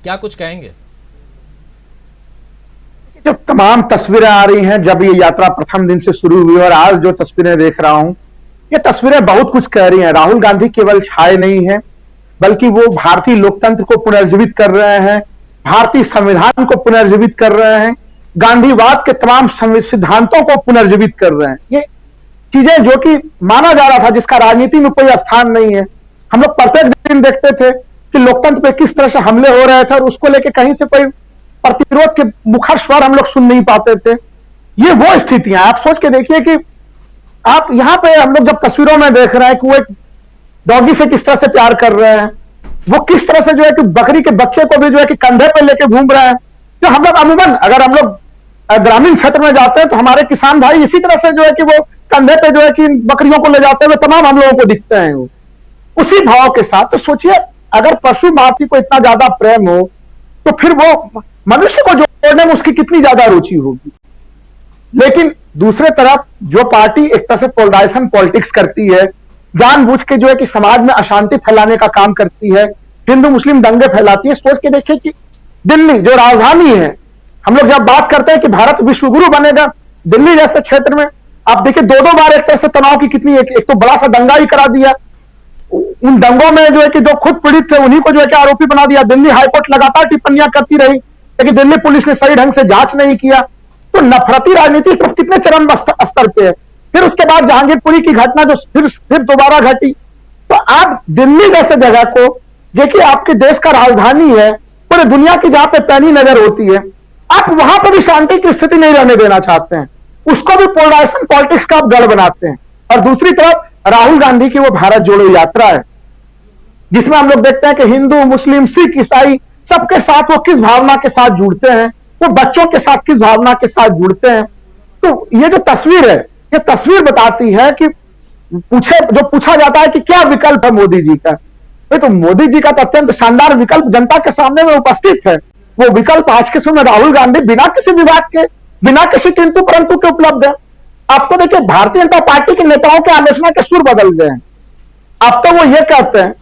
क्या कुछ कहेंगे? जो तमाम तस्वीरें आ रही हैं, जब ये यात्रा प्रथम दिन से शुरू हुई और आज जो तस्वीरें देख रहा हूं, ये तस्वीरें बहुत कुछ कह रही हैं। राहुल गांधी केवल छाए नहीं हैं, बल्कि वो भारतीय लोकतंत्र को पुनर्जीवित कर रहे हैं, भारतीय संविधान को पुनर्जीवित कर रहे हैं, गांधीवाद के तमाम सिद्धांतों को पुनर्जीवित कर रहे हैं। ये चीजें जो कि माना जा रहा था, जिसका राजनीति में कोई स्थान नहीं है, हम लोग प्रत्येक दिन देखते थे कि लोकतंत्र पे किस तरह से हमले हो रहे थे और उसको लेकर कहीं से कोई प्रतिरोध के मुखर स्वर हम लोग सुन नहीं पाते थे। ये वो स्थितियां, आप सोच के देखिए कि आप यहां पे हम लोग जब तस्वीरों में देख रहे हैं कि वो एक डॉगी से किस तरह से प्यार कर रहे हैं, वो किस तरह से जो है कि बकरी के बच्चे को भी जो है कि कंधे पे लेके घूम रहे हैं। तो हम लोग अमूमन अगर हम लोग ग्रामीण क्षेत्र में जाते हैं तो हमारे किसान भाई इसी तरह से जो है कि वो कंधे पे जो है कि बकरियों को ले जाते हुए तमाम हम लोगों को दिखते हैं वो उसी भाव के साथ। तो सोचिए, अगर पशु मातृ को इतना ज्यादा प्रेम हो तो फिर वो मनुष्य को जोड़ने में उसकी कितनी ज्यादा रुचि होगी। लेकिन दूसरे तरफ जो पार्टी एक तरह से पोलराइजेशन पॉलिटिक्स करती है, जानबूझ के जो है कि समाज में अशांति फैलाने का काम करती है, हिंदू मुस्लिम दंगे फैलाती है। सोच के देखिए कि दिल्ली जो राजधानी है, हम लोग जब बात करते हैं कि भारत विश्वगुरु बनेगा, दिल्ली जैसे क्षेत्र में आप देखिए दो बार एक तरह से तनाव की कितनी एक तो बड़ा सा दंगा ही करा दिया। उन दंगों में जो है कि जो खुद पीड़ित थे उन्हीं को जो है कि आरोपी बना दिया। दिल्ली हाईकोर्ट लगातार टिप्पणियां करती रही, लेकिन दिल्ली पुलिस ने सही ढंग से जांच नहीं किया। तो नफरती राजनीति तो कितने चरम स्तर पे है। फिर उसके बाद जहांगीरपुरी की घटना जो फिर दोबारा घटी। तो आप दिल्ली जैसे जगह को, देखिए आपके देश का राजधानी है, पूरे दुनिया की जहां पे पैनी नजर होती है, आप वहां पर भी शांति की स्थिति नहीं रहने देना चाहते हैं, उसको भी पोलराइजेशन पॉलिटिक्स का आप गढ़ बनाते हैं। और दूसरी तरफ राहुल गांधी की वो भारत जोड़ो यात्रा है, जिसमें हम लोग देखते हैं कि हिंदू मुस्लिम सिख ईसाई सबके साथ वो किस भावना के साथ जुड़ते हैं, वो बच्चों के साथ किस भावना के साथ जुड़ते हैं। तो ये जो तस्वीर है, ये तस्वीर बताती है कि पूछा जाता है कि क्या विकल्प है मोदी जी का। तो मोदी जी का तो अत्यंत शानदार विकल्प जनता के सामने में उपस्थित है। वो विकल्प आज के समय राहुल गांधी बिना किसी विवाद के, बिना किसी किंतु परंतु के उपलब्ध है। अब तो देखिए भारतीय जनता पार्टी के नेताओं के आलोचना के सुर बदल गए हैं। अब तो वो ये कहते हैं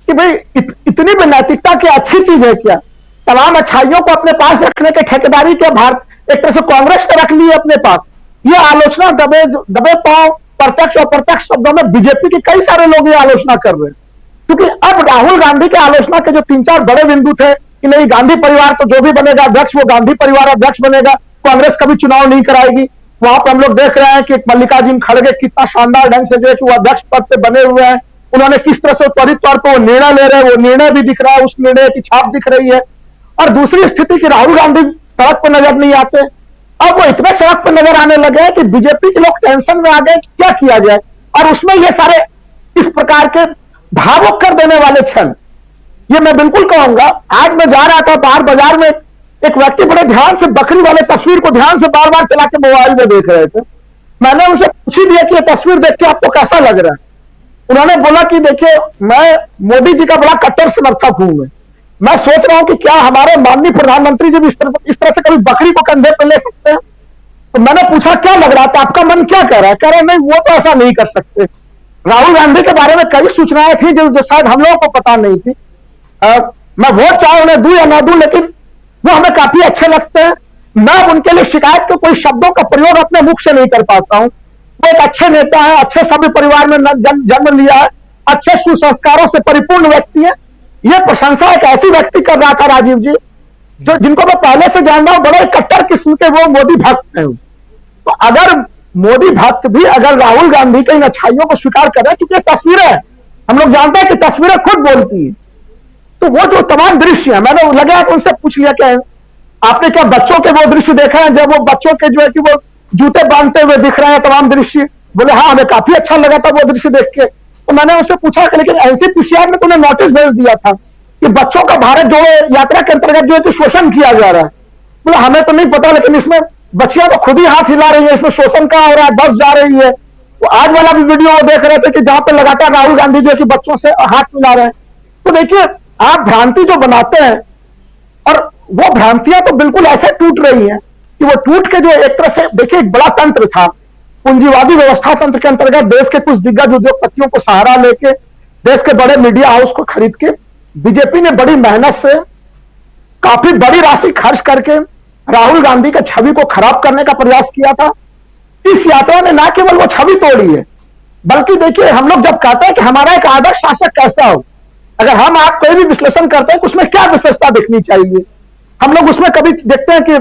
कि भाई इतनी भी नैतिकता की अच्छी चीज है क्या, तमाम अच्छाइयों को अपने पास रखने के ठेकेदारी के भारत एक तरह से कांग्रेस ने रख ली है अपने पास। ये आलोचना दबे पांव प्रत्यक्ष और अप्रत्यक्ष शब्दों में बीजेपी के कई सारे लोग ये आलोचना कर रहे हैं। क्योंकि अब राहुल गांधी के आलोचना के जो 3-4 बड़े बिंदु थे कि नहीं गांधी परिवार तो जो भी बनेगा अध्यक्ष वो गांधी परिवार अध्यक्ष बनेगा, कांग्रेस कभी चुनाव नहीं कराएगी। वहां पर हम लोग देख रहे हैं कि मल्लिकार्जुन खड़गे कितना शानदार ढंग से जो है कि वो अध्यक्ष पद पे बने हुए हैं। उन्होंने किस तरह से त्वरित तौर पर वो निर्णय ले रहे हैं, वो निर्णय भी दिख रहा है, उस निर्णय की छाप दिख रही है। और दूसरी स्थिति कि राहुल गांधी सड़क पर नजर नहीं आते। अब वो इतने सड़क पर नजर आने लगे हैं कि बीजेपी के लोग टेंशन में आ गए कि क्या किया जाए। और उसमें ये सारे इस प्रकार के भावुक कर देने वाले क्षण, ये मैं बिल्कुल कहूंगा। आज मैं जा रहा था बाहर बाजार में, एक व्यक्ति बड़े ध्यान से बकरी वाले तस्वीर को ध्यान से बार बार चला के मोबाइल में देख रहे थे। मैंने उनसे पूछ ही दिया कि ये तस्वीर देख के आपको कैसा लग रहा है। उन्होंने बोला कि देखिए मैं मोदी जी का बड़ा कट्टर समर्थक हूं। मैं सोच रहा हूं कि क्या हमारे माननीय प्रधानमंत्री जी भी इस तरह से कभी बकरी को कंधे पर ले सकते हैं। तो मैंने पूछा क्या लग रहा था, आपका मन क्या कह रहा है। कह रहे नहीं वो तो ऐसा नहीं कर सकते। राहुल गांधी के बारे में कई सूचनाएं थी जो शायद हम लोगों को पता नहीं थी। मैं वोट चाहे उन्हें दूं या ना दूं, लेकिन वो हमें काफी अच्छे लगते हैं। मैं उनके लिए शिकायत के कोई शब्दों का प्रयोग अपने मुख से नहीं कर पाता हूं। वो एक अच्छे नेता है, अच्छे सभ्य परिवार में जन्म लिया है, अच्छे सुसंस्कारों से परिपूर्ण व्यक्ति है। ये प्रशंसा एक ऐसी व्यक्ति कर रहा था राजीव जी, जो जिनको मैं पहले से जान रहा हूं, बड़े कट्टर किस्म के वो मोदी भक्त हैं। तो अगर मोदी भक्त भी अगर राहुल गांधी के इन अच्छाइयों को स्वीकार कर रहे हैं, क्योंकि तस्वीरें हम लोग जानते हैं कि तस्वीरें खुद बोलती है। तो वो जो तमाम दृश्य है, मैंने लगा कि उनसे पूछ लिया कि आपने क्या बच्चों के वो दृश्य देखा है, जब वो बच्चों के जो है कि वो जूते बांधते हुए दिख रहे हैं तमाम दृश्य। बोले हाँ हमें काफी अच्छा लगा था वो दृश्य देख के। तो मैंने उससे पूछा कि लेकिन एनसीपीसीआर ने तो उन्हें नोटिस भेज दिया था कि बच्चों का भारत जोड़ो यात्रा के अंतर्गत जो है कि शोषण किया जा रहा है। बोले हमें तो नहीं पता, लेकिन इसमें बच्चियां तो खुद ही हाथ हिला रही है, इसमें शोषण का हो रहा है, बस जा रही है। तो आज वाला भी वीडियो वो देख रहे थे कि जहां पर लगातार राहुल गांधी जो है कि बच्चों से हाथ मिला रहे हैं। तो देखिए आप भ्रांति जो बनाते हैं, और वो भ्रांतियां तो बिल्कुल ऐसे टूट रही हैं कि वो टूट के जो एक तरह से देखिए एक बड़ा तंत्र था, पूंजीवादी व्यवस्था तंत्र के अंतर्गत देश के कुछ दिग्गज उद्योगपतियों को सहारा लेके, देश के बड़े मीडिया हाउस को खरीद के बीजेपी ने बड़ी मेहनत से काफी बड़ी राशि खर्च करके राहुल गांधी की छवि को खराब करने का प्रयास किया था। इस यात्रा ने न केवल वो छवि तोड़ी है, बल्कि देखिए, हम लोग जब कहते हैं कि हमारा एक आदर्श शासक कैसा हो, अगर हम आप कोई भी विश्लेषण करते हैं कि उसमें क्या विशेषता दिखनी चाहिए, हम लोग उसमें कभी देखते हैं कि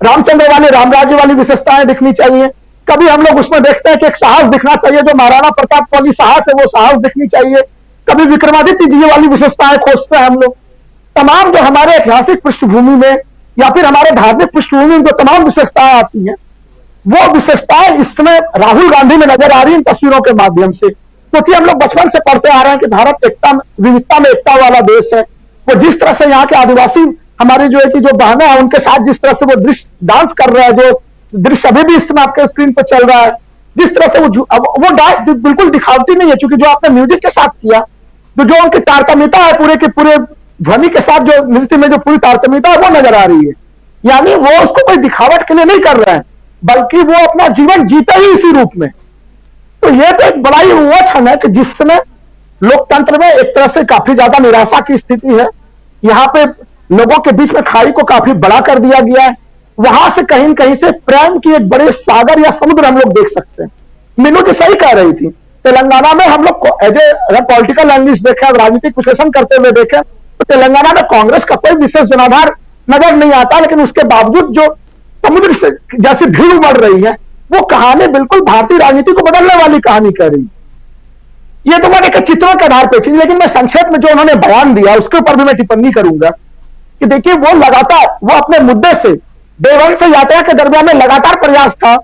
रामचंद्र वाले राम राज्य वाली विशेषताएं दिखनी चाहिए, कभी हम लोग उसमें देखते हैं कि एक साहस दिखना चाहिए, जो महाराणा प्रताप वाली साहस है वो साहस दिखनी चाहिए, कभी विक्रमादित्य जी वाली विशेषताएं खोजते हैं हम लोग। तमाम जो हमारे ऐतिहासिक पृष्ठभूमि में या फिर हमारे धार्मिक पृष्ठभूमि में जो तमाम विशेषताएं आती हैं, वो विशेषताएं इस समय राहुल गांधी में नजर आ रही इन तस्वीरों के माध्यम से। सोचिए, हम लोग बचपन से पढ़ते आ रहे हैं कि भारत एकता विविधता में एकता वाला देश है। वो जिस तरह से यहाँ के आदिवासी हमारे जो है कि जो बहनें हैं उनके साथ जिस तरह से वो दृश्य डांस कर रहा है, जो दृश्य अभी भी इस समय आपके स्क्रीन पर चल रहा है, जिस तरह से वो डांस बिल्कुल दिखावटी नहीं है, क्योंकि जो आपने म्यूजिक के साथ किया, तो जो उनकी तारतम्यता है पूरे के पूरे ध्वनि के साथ, जो नृत्य में जो पूरी तारतम्यता है वो नजर आ रही है। यानी वो उसको कोई दिखावट के लिए नहीं कर रहे हैं, बल्कि वो अपना जीवन जीते ही इसी रूप में। तो ये तो एक बड़ा ही वो क्षण है कि जिसमें लोकतंत्र में एक तरह से काफी ज्यादा निराशा की स्थिति है। यहाँ पे लोगों के बीच में खाई को काफी बड़ा कर दिया गया है। वहां से कहीं कहीं से प्रेम की एक बड़े सागर या समुद्र हम लोग देख सकते हैं। मीनू जी सही कह रही थी, तेलंगाना में हम लोग एज ए पॉलिटिकल एनालिस्ट देखें, राजनीतिक विश्लेषण करते हुए देखें, तो तेलंगाना में कांग्रेस का कोई विशेष जनाधार नजर नहीं आता, लेकिन उसके बावजूद जो समुद्र से जैसी भीड़ उमड़ रही है, वो कहानी बिल्कुल भारतीय राजनीति को बदलने वाली कहानी कह रही है। ये तो मैंने एक चित्रों के आधार पर चीज, लेकिन मैं संक्षेप में जो उन्होंने बयान दिया उसके ऊपर भी मैं टिप्पणी करूंगा कि देखिए, वो लगातार वो अपने मुद्दे से देवंश यात्रा के दरमियान में लगातार प्रयास था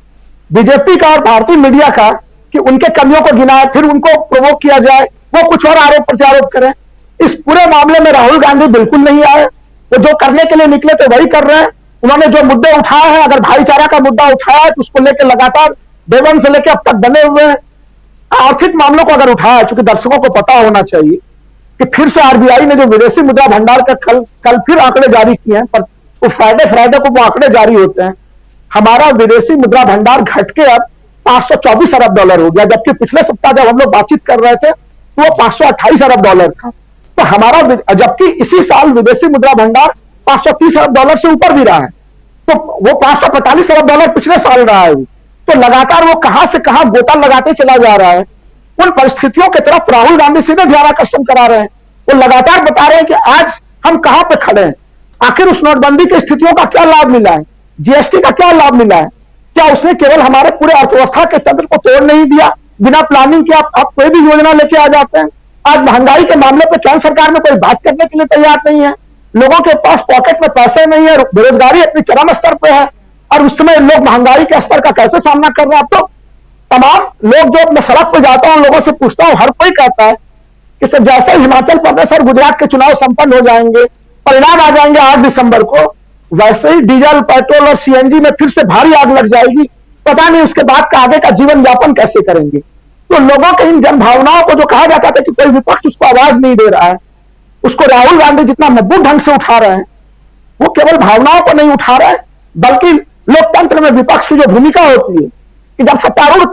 बीजेपी का और भारतीय मीडिया का कि उनके कमियों को गिनाए, फिर उनको प्रोवोक किया जाए, वो कुछ और आरोप प्रत्यारोप करें। इस पूरे मामले में राहुल गांधी बिल्कुल नहीं आए। वो जो करने के लिए निकले थे वही कर रहे हैं। उन्होंने जो मुद्दे उठाए हैं, अगर भाईचारा का मुद्दा उठाया है तो उसको लेकर लगातार देवन से लेकर अब तक बने हुए हैं। आर्थिक मामलों को अगर उठाया, चूंकि दर्शकों को पता होना चाहिए कि फिर से आरबीआई ने जो विदेशी मुद्रा भंडार का कल फिर आंकड़े जारी किए हैं, पर वो फ्राइडे को वो आंकड़े जारी होते हैं। हमारा विदेशी मुद्रा भंडार घट के अब 524 अरब डॉलर हो गया, जबकि पिछले सप्ताह जब हम लोग बातचीत कर रहे थे तो वो 528 अरब डॉलर था। तो हमारा, जबकि इसी साल विदेशी मुद्रा भंडार 530 अरब डॉलर से ऊपर भी रहा है, तो वो 545 अरब डॉलर पिछले साल रहा है। तो लगातार वो कहां से कहां गोता लगाते चला जा रहा है। उन परिस्थितियों की तरफ राहुल गांधी सीधे ध्यानाकर्षण करा रहे हैं। वो लगातार बता रहे हैं कि आज हम कहां पे खड़े हैं, आखिर उस नोटबंदी की स्थितियों का क्या लाभ मिला है, जीएसटी का क्या लाभ मिला है, क्या उसने केवल हमारे पूरे अर्थव्यवस्था के तंत्र को तोड़ नहीं दिया, बिना प्लानिंग के आप कोई भी योजना लेके आ जाते हैं। आज महंगाई के मामले पर केंद्र सरकार में कोई बात करने के लिए तैयार नहीं है, लोगों के पास पॉकेट में पैसे नहीं है, बेरोजगारी अपनी चरम स्तर पर है, और उस समय लोग महंगाई के स्तर का कैसे सामना कर रहे हैं। अब तो तमाम लोग जो मैं सड़क पर जाता हूं, लोगों से पूछता हूं, हर कोई कहता है कि सर जैसे हिमाचल प्रदेश और गुजरात के चुनाव संपन्न हो जाएंगे, परिणाम आ जाएंगे 8 दिसंबर को, वैसे ही डीजल, पेट्रोल और सीएनजी में फिर से भारी आग लग जाएगी। पता नहीं उसके बाद का आगे का जीवन यापन कैसे करेंगे। तो लोगों के इन जन भावनाओं को जो कहा जाता था कि कोई विपक्ष उसको आवाज नहीं दे रहा है, उसको राहुल गांधी जितना मजबूत ढंग से उठा रहे हैं। वो केवल भावनाओं को नहीं उठा रहे हैं, बल्कि लोकतंत्र में विपक्ष की जो भूमिका होती है कि जब सत्तारूढ़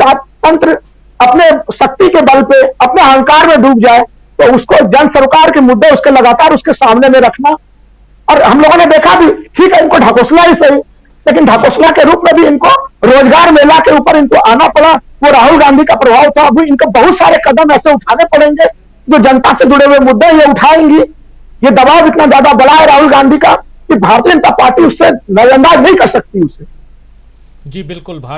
तंत्र अपने शक्ति के बल पे अपने अहंकार में डूब जाए, तो उसको जन सरोकार के मुद्दे उसके लगातार उसके सामने में रखना। और हम लोगों ने देखा भी, ठीक है इनको ढकोसला ही सही, लेकिन ढकोसला के रूप में भी इनको रोजगार मेला के ऊपर इनको आना पड़ा। वो राहुल गांधी का प्रभाव था। अभी इनको बहुत सारे कदम ऐसे उठाने पड़ेंगे जो जनता से जुड़े हुए मुद्दे ये उठाएंगी। ये दबाव इतना ज्यादा बड़ा है राहुल गांधी का कि भारतीय जनता पार्टी उससे नजरअंदाज नहीं कर सकती उसे। जी बिल्कुल। भारत